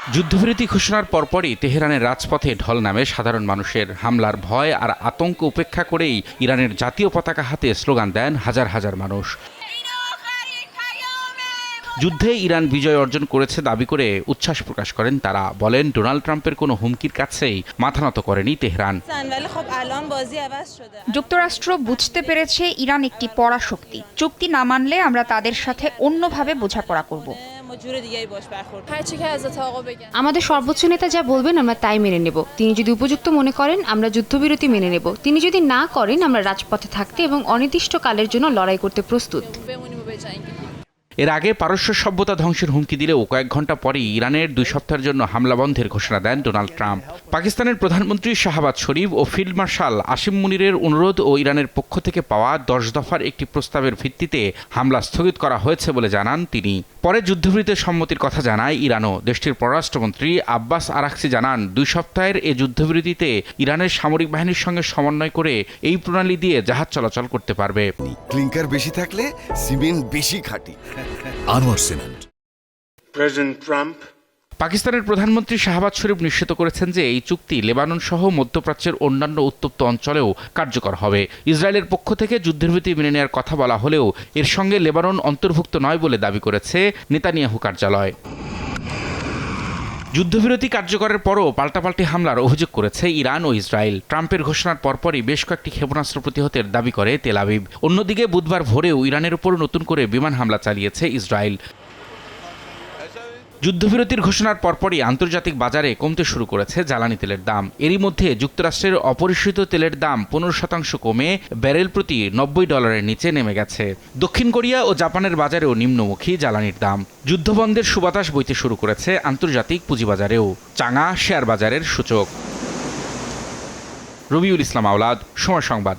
যুদ্ধবিরতি ঘোষণার পরপরই তেহরানের রাজপথে ঢল নামে সাধারণ মানুষের। হামলার ভয় আর আতঙ্ক উপেক্ষা করেই ইরানের জাতীয় পতাকা হাতে স্লোগান দেন হাজার হাজার মানুষ। যুদ্ধে ইরান বিজয় অর্জন করেছে দাবি করে উচ্ছ্বাস প্রকাশ করেন তারা। বলেন, ডোনাল্ড ট্রাম্পের কোনো হুমকির কাছেই মাথা নত করেনি তেহরান। যুক্তরাষ্ট্র বুঝতে পেরেছে ইরান একটি পরাশক্তি। চুক্তি না মানলে আমরা তাদের সাথে অন্যভাবে বোঝাপড়া করব। আমাদের সর্বোচ্চ নেতা যা বলবেন আমরা তাই মেনে নেব। তিনি যদি উপযুক্ত মনে করেন আমরা যুদ্ধবিরতি মেনে নেব। তিনি যদি না করেন আমরা রাজপথে থাকতে এবং অনির্দিষ্টকালের জন্য লড়াই করতে প্রস্তুত। এর আগে পারস্য সভ্যতা ধ্বংসের হুমকি দিলেও কয়েক ঘন্টা পরেই ইরানের 2 সপ্তাহের জন্য হামলা বন্ধের ঘোষণা দেন ডোনাল্ড ট্রাম্প। পাকিস্তানের প্রধানমন্ত্রী শাহবাজ শরীফ ও ফিল্ড মার্শাল আসিম মুনিরের অনুরোধ ও ইরানের পক্ষ থেকে পাওয়া 10 দফার একটি প্রস্তাবের ভিত্তিতে হামলা স্থগিত করা হয়েছে বলে জানান তিনি। পরে যুদ্ধবিরতির সম্মতির কথা জানায় ইরানও। দেশটির পররাষ্ট্রমন্ত্রী আব্বাস আরাকচি জানান, 2 সপ্তাহের এই যুদ্ধবিরতিতে ইরানের সামরিক বাহিনীর সঙ্গে সমন্বয় করে এই প্রণালী দিয়ে জাহাজ চলাচল করতে পারবে। ক্লিংকার বেশি থাকলে সিমেন্ট বেশি খাঁটি। আনোয়ার সিমেন্ট। প্রেসিডেন্ট ট্রাম্প পাকিস্তানের প্রধানমন্ত্রী শাহবাজ শরীফ নিশ্চিত করেছেন যে এই চুক্তি লেবানন সহ মধ্যপ্রাচ্যের অন্যান্য উত্তপ্ত অঞ্চলেও কার্যকর হবে। ইসরায়েলের পক্ষ থেকে যুদ্ধবিরতি মেনে নেওয়ার কথা বলা হলেও এর সঙ্গে লেবানন অন্তর্ভুক্ত নয় বলে দাবি করেছে নেতানিয়াহু কার্যালয়। যুদ্ধবিরতি কার্যকরের পরও পাল্টাপাল্টি হামলার অভিযোগ করেছে ইরান ও ইসরায়েল। ট্রাম্পের ঘোষণার পরপরই বেশ কয়েকটি ক্ষেপণাস্ত্র প্রতিহতের দাবি করে তেল আবিব। অন্যদিকে বুধবার ভোরেও ইরানের উপর নতুন করে বিমান হামলা চালিয়েছে ইসরায়েল। যুদ্ধবিরতির ঘোষণার পরপরই আন্তর্জাতিক বাজারে কমতে শুরু করেছে জ্বালানি তেলের দাম। এরই মধ্যে যুক্তরাষ্ট্রের অপরিশোধিত তেলের দাম 15% কমে ব্যারেল প্রতি $90 নিচে নেমে গেছে। দক্ষিণ কোরিয়া ও জাপানের বাজারেও নিম্নমুখী জ্বালানির দাম। যুদ্ধবন্ধের সুবাতাস বইতে শুরু করেছে আন্তর্জাতিক পুঁজিবাজারেও। চাঙা শেয়ার বাজারের সূচক। রবিউল ইসলাম আওলাদ, সময় সংবাদ।